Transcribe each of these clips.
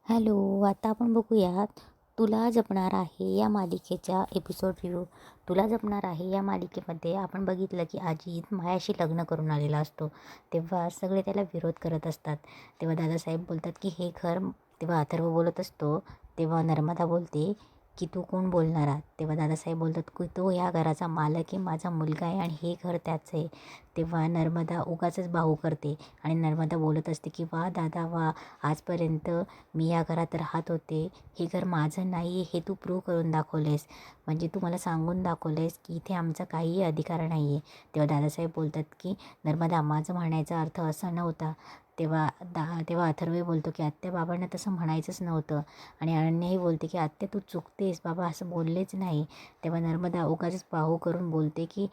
Hello, आता आपण बघूयात तुला जपणार आहे या मालिकेचा एपिसोड रिव्ह्यू. तुला जपणार आहे या मालिकेमध्ये आपण बघितलं की अजित मायाशी लग्न करून आलेला असतो. तेव्हा सगळे त्याला विरोध करत असतात. तेव्हा दादासाहेब बोलतात की हे घर, तेव्हा अथर्व बोलत असतो. तेव्हा नर्मदा बोलते की तू कोण बोलणारा. तेव्हा दादासाहेब बोलतात की तो ह्या घराचा मालक आहे, माझा मुलगा आहे आणि हे घर त्याचं आहे. तेव्हा नर्मदा उगाचच भाऊ करते आणि नर्मदा बोलत असते की वा दादा वा, आजपर्यंत मी या घरात राहत होते, हे घर माझं नाही आहे हे तू प्रूव्ह करून दाखवलेस. म्हणजे तू मला सांगून दाखवलेस की इथे आमचा काहीही अधिकार नाही आहे. तेव्हा दादासाहेब बोलतात की नर्मदा, माझं म्हणण्याचा अर्थ असा नव्हता. तेव्हा अथर्व बोलतो की आत्या, बाबांना तसं म्हणायचंच नव्हतं. आणि अनन्याही बोलते की आत्या तू चुकतेस, बाबा असं बोललेच नाही. तेव्हा नर्मदा उगाचच बाहू करून बोलते की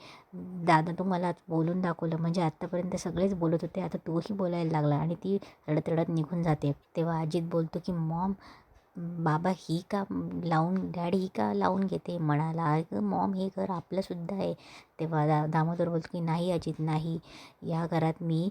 दादा तू मला बोलून दाखवलं, म्हणजे आत्तापर्यंत सगळेच बोलत होते, आता तूही बोलायला लागला. आणि ती रडत रडत निघून जाते. तेव्हा अजित बोलतो की मॉम, बाबा ही का लावून, डॅडी ही का लावून घेते म्हणाला, अगं मॉम हे घर आपलंसुद्धा आहे. तेव्हा दामोदर बोलतो की नाही अजित नाही, या घरात मी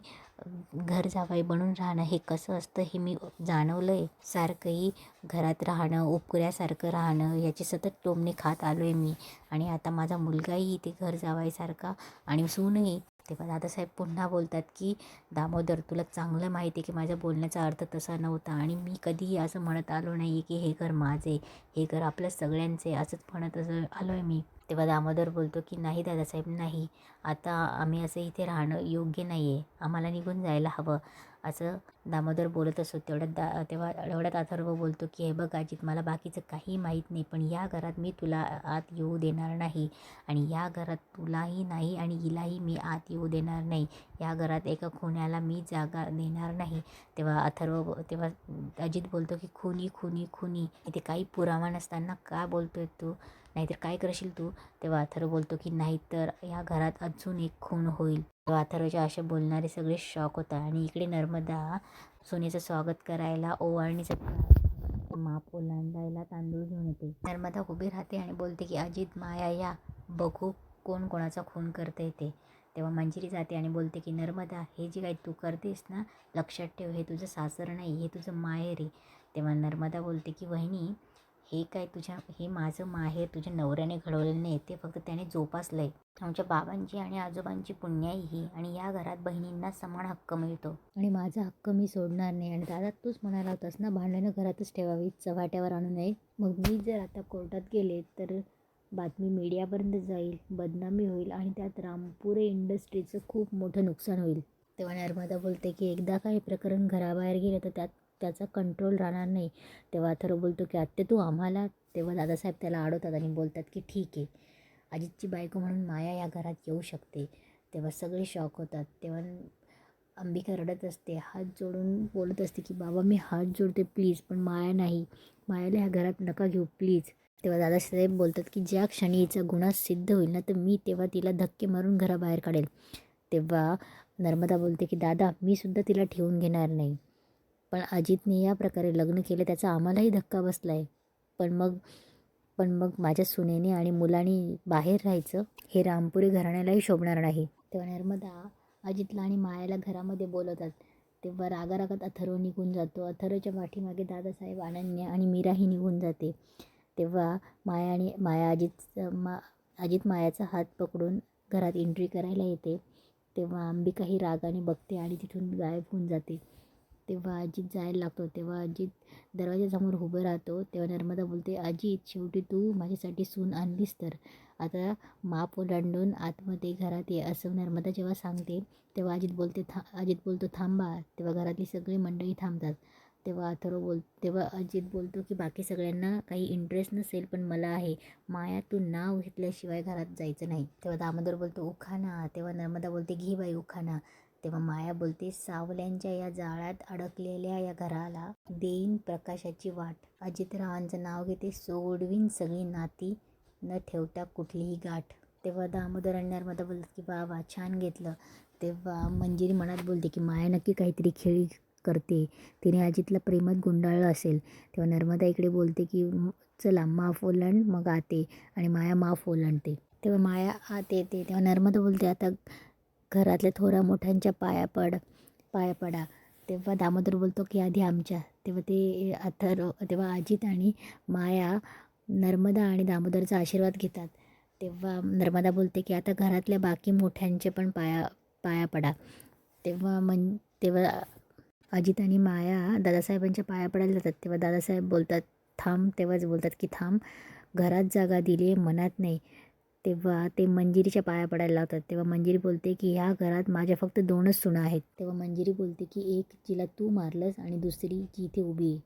घर जावई बनून राहणं हे कसं असतं हे मी जाणवलं आहे. सारखंही घरात राहणं, उपकुऱ्यासारखं राहणं, याची सतत टोमणे खात आलो आहे मी. आणि आता माझा मुलगाही इथे घर जावायसारखा आणि सूनही. तेव्हा दादासाहेब पुन्हा बोलतात की दामोदर, तुला चांगलं माहिती आहे की माझ्या बोलण्याचा अर्थ तसा नव्हता आणि मी कधीही असं म्हणत आलो नाही आहे की हे घर माझे, हे घर आपलं सगळ्यांचे, असंच म्हणत आलो आहे मी. तेव्हा दामोदर बोलतो की नाही दादासाहेब नाही, आता आम्ही असं इथे राहणं योग्य नाही आहे, आम्हाला निघून जायला हवं, असं दामोदर बोलत असतो. तेव्हा एवढ्यात अथर्व बोलतो की हे बघ अजित, मला बाकीचं काही माहीत नाही, पण या घरात मी तुला आत येऊ देणार नाही आणि या घरात तुलाही नाही आणि हिलाही मी आत येऊ देणार नाही. या घरात एका खुन्याला मी जागा देणार नाही. तेव्हा अजित बोलतो की खुनी खुनी खुनी, इथे काही पुरावा नसताना का बोलतोय तू, नाहीतर काय करशील तू. तेव्हा अथर्व बोलतो की नाहीतर या घरात अजून एक खून होईल. तेव्हा अथर्वच्या अशा बोलणारे सगळे शॉक होतात. आणि इकडे नर्मदा सोनेचं स्वागत करायला ओवाळणीचं माप ओलांडायला तांदूळ घेऊन येते. नर्मदा उभी राहते आणि बोलते की अजित, माया, या बघू कोण कोणाचा खून करते ते. तेव्हा मंजिरी जाते आणि बोलते की नर्मदा, हे जे काही तू करतेस ना, लक्षात ठेव, हे तुझं सासर नाही, हे तुझं माहेर आहे. तेव्हा नर्मदा बोलते की वहिनी, हे माझं माहेर तुझ्या नवऱ्याने घडवलेलं नाही, ते फक्त त्याने जोपासलं आहे. आमच्या बाबांची आणि आजोबांची पुण्याई ही, आणि या घरात बहिणींना समान हक्क मिळतो आणि माझा हक्क मी सोडणार नाही. आणि दादा तूच म्हणाला होतास ना, भांडणं घरातच ठेवावी, चव्हाट्यावर आणू नये. मग मी जर आता कोर्टात गेले तर बातमी मीडियापर्यंत जाईल, बदनामी होईल आणि त्यात रामपुरे इंडस्ट्रीचं खूप मोठं नुकसान होईल. तेव्हा नर्मदा बोलते की एकदा का हे प्रकरण घराबाहेर गेलं तर त्याचा कंट्रोल राहणार नाही. तेव्हा अथर्व बोलतो की आत्ते तू आम्हाला. तेव्हा दादासाहेब त्याला अडवतात आणि बोलतात की ठीक आहे, अजितची बायको म्हणून माया या घरात येऊ शकते. तेव्हा सगळे शॉक होतात. तेव्हा अंबिका रडत असते, हात जोडून बोलत असते की बाबा मी हात जोडते प्लीज, पण माया नाही, मायाला ह्या घरात नका घेऊ प्लीज. तेव्हा दादासाहेब बोलतात की ज्या क्षणी हिचा गुन्हा सिद्ध होईल ना, तर मी तेव्हा तिला धक्के मारून घराबाहेर काढेल. तेव्हा नर्मदा बोलते की दादा, मी सुद्धा तिला ठेवून घेणार नाही, पण अजितने या प्रकारे लग्न केलं त्याचा आम्हालाही धक्का बसला आहे. पण मग माझ्या सुनेने आणि मुलांनी बाहेर राहायचं, हे रामपुरी घराण्यालाही शोभणार नाही. तेव्हा नर्मदा अजितला आणि मायाला घरामध्ये बोलवतात. तेव्हा रागारागात अथर्व निघून जातो. अथर्वच्या पाठीमागे दादासाहेब, अनन्या आणि मीराही निघून जाते. तेव्हा अजित मायाचा हात पकडून घरात एंट्री करायला येते. तेव्हा अंबिकाही रागाने बघते आणि तिथून गायब होऊन जाते. तेव्हा अजित जायला लागतो. तेव्हा अजित दरवाजासमोर उभं राहतो. तेव्हा नर्मदा बोलते, अजित शेवटी तू माझ्यासाठी सून आणलीस, तर आता माप ओलांडून आतमध्ये घरात ये, असं नर्मदा जेव्हा सांगते तेव्हा अजित बोलतो थांबा. तेव्हा घरातली सगळी मंडळी थांबतात. तेव्हा अजित बोलतो की बाकी सगळ्यांना काही इंटरेस्ट नसेल, पण मला आहे. माया, तू नाव घेतल्याशिवाय घरात जायचं नाही. तेव्हा दामोदर बोलतो उखाणा. तेव्हा नर्मदा बोलते घे बाई उखाणा. तेव्हा माया बोलते, सावल्यांच्या या जाळ्यात अडकलेल्या या घराला देईन प्रकाशाची वाट. अजितरावांचं नाव घेते, सोडवीन सगळी नाती, न ठेवता कुठलीही गाठ. तेव्हा दामोदर आणि नर्मदा बोलतात की वा वा, छान घेतलं. तेव्हा मंजिरी मनात बोलते की माया नक्की काहीतरी खेळी करते, तिने अजितला प्रेमात गुंडाळलं असेल. तेव्हा नर्मदा इकडे बोलते की चला माफ ओलांड, मग आते. आणि माया माफ ओलांडते. तेव्हा माया आत येते. तेव्हा नर्मदा बोलते आता घरातल्या थोरा मोठ्यांच्या पाया पडा. तेव्हा दामोदर बोलतो की आधी आमच्या. तेव्हा ते तेव्हा अजित आणि माया नर्मदा आणि दामोदरचा आशीर्वाद घेतात. तेव्हा नर्मदा बोलते की आता घरातल्या बाकी मोठ्यांचे पण पाया पाया पडा. तेव्हा अजित आणि माया दादासाहेबांच्या पाया पडायला जातात. तेव्हा दादासाहेब बोलतात थांब. तेव्हाच बोलतात की थांब, घरात जागा दिली आहे मनात नाही. तेव्हा ते मंजिरीच्या पाया पडायला लावतात. तेव्हा मंजिरी बोलते की ह्या घरात माझ्या फक्त 2च सुना आहेत. तेव्हा मंजिरी बोलते की एक जिला तू मारलंस आणि दुसरी जी इथे उभी आहे.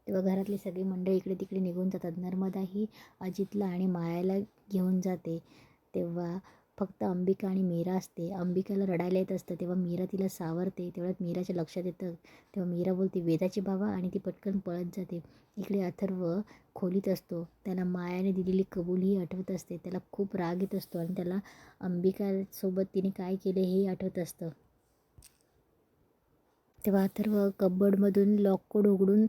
तेव्हा घरातली सगळी मंडळी इकडे तिकडे निघून जातात. नर्मदा ही अजितला आणि मायाला घेऊन जाते. तेव्हा फक्त अंबिका आणि मीरा असते. अंबिकाला रडायला येत असतं. तेव्हा मीरा तिला सावरते. तेवढ्यात मीराच्या लक्षात येतं. तेव्हा मीरा बोलते वेदाचे बाबा आणि ती पटकन पळत जाते. इकडे अथर्व खोलीत असतो. त्याला मायाने दिलेली कबुली आठवत असते. त्याला खूप राग येत असतो आणि त्याला अंबिकासोबत तिने काय केले हे आठवत असतं. तेव्हा अथर्व कबर्डमधून लॉककोड उघडून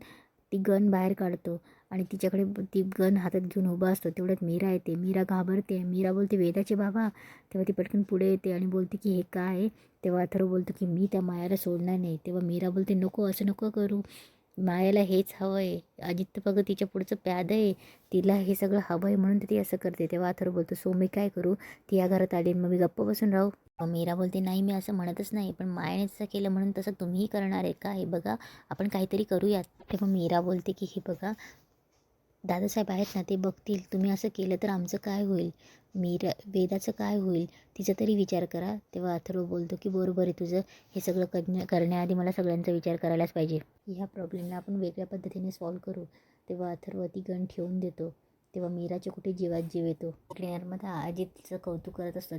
ती गन बाहेर काढतो आणि तिच्याकडे ती गन हातात घेऊन उभा असतो. तेवढ्यात मीरा येते. मीरा घाबरते. मीरा बोलते वेदाचे बाबा. तेव्हा ती पटकन पुढे येते आणि बोलते की हे काय आहे. तेव्हा अथर्व बोलतो की मी त्या मायाला सोडणार नाही. तेव्हा मीरा बोलते नको, असं नको करू, मायाला हेच हवं आहे. अजित तर बघ तिच्या पुढचं प्याद आहे, तिला हे सगळं हवं आहे म्हणून ती असं करते. तेव्हा अथर्व बोलतो सो मी काय करू, ती या घरात आली मग मी गप्प बसून राहू. मीरा बोलते नाही मी असं म्हणतच नाही, पण मायाने तसं केलं म्हणून तसं तुम्हीही करणार आहे का, हे बघा आपण काहीतरी करूयात. तेव्हा मीरा बोलते की हे बघा दादासाहेब आहेत ना, ते बघतील, तुम्ही असं केलं तर आमचं काय होईल, वेदाचं काय होईल, तिचा तरी विचार करा. तेव्हा अथर्व बोलतो की बरोबर आहे तुझं, हे सगळं करण्याआधी मला सगळ्यांचा विचार करायलाच पाहिजे. ह्या प्रॉब्लेमला आपण वेगळ्या पद्धतीने सॉल्व करू. तेव्हा अथर्व ती गन ठेवून देतो. तेव्हा मीराच्या कुठे जीवात जीव येतो. इकडे नर्मदा अजितचं कौतुक करत असतो.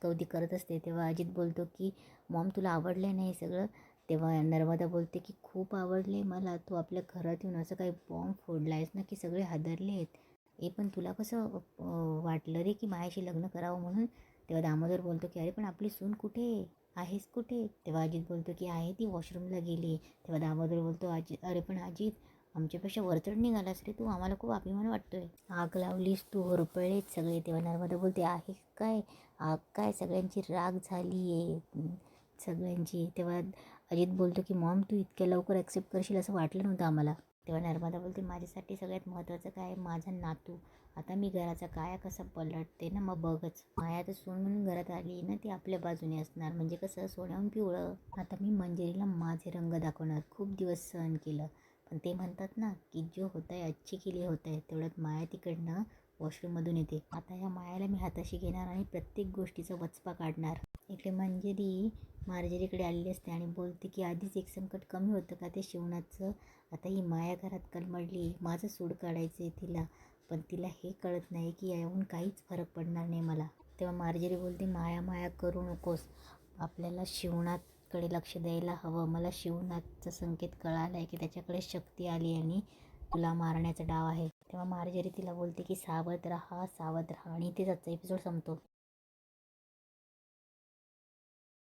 कौतुक करत असते. तेव्हा अजित बोलतो की मॉम तुला आवडलं नाही हे सगळं. तेव्हा नर्मदा बोलते की खूप आवडले मला, तू आपल्या घरात येऊन असं काही बॉम्ब फोडला आहेस ना की सगळे हादरले आहेत. पण तुला कसं वाटलं रे की माझ्याशी लग्न करावं म्हणून. तेव्हा दामोदर बोलतो की अरे पण आपली सून कुठे आहेस कुठे. तेव्हा अजित बोलतो की आहे ती वॉशरूमला गेली. तेव्हा दामोदर बोलतो अरे पण अजित आमच्यापेक्षा वरचढ निघालास रे तू, आम्हाला खूप अभिमान वाटतोय, आग लावलीस तू, होरपळलेत सगळे. तेव्हा नर्मदा बोलते आहे काय आग, काय सगळ्यांची राग झाली आहे सगळ्यांची. तेव्हा अजित बोलतो की मॉम तू इतक्या लवकर ॲक्सेप्ट करशील असं वाटलं नव्हतं आम्हाला. तेव्हा नर्मदा बोलते माझ्यासाठी सगळ्यात महत्त्वाचं काय, माझा नातू. आता मी घराचा काया कसा पलटते ना मग बघच. माया तर सून म्हणून घरात आली ना, ती आपल्या बाजूने असणार, म्हणजे कसं सोन्याहून पिवळं. आता मी मंजिरीला माझे रंग दाखवणार. खूप दिवस सहन केलं, पण ते म्हणतात ना की जो होत आहे अच्छी के लिए होत आहे. तेवढ्यात माया तिकडनं वॉशरूममधून येते. आता या मायाला मी हाताशी घेणार आणि प्रत्येक गोष्टीचा वचपा काढणार. इकडे मंजिरी मार्जरीकडे आलेली असते आणि बोलते की आधीच एक संकट कमी होतं का ते शिवणाचं, आता ही माया घरात कलमडली, माझं सूड काढायचं आहे तिला, पण तिला हे कळत नाही की याहून काहीच फरक पडणार नाही मला. तेव्हा मार्जरी बोलते माया माया करू नकोस, आपल्याला शिवणाकडे लक्ष द्यायला हवं. मला शिवणाचा संकेत कळाला आहे की त्याच्याकडे शक्ती आली आणि तुला मारण्याचा डाव आहे. तेव्हा मार्जरी तिला बोलते की सावध राहा सावध राहा, आणि इथेच आजचा एपिसोड संपतो.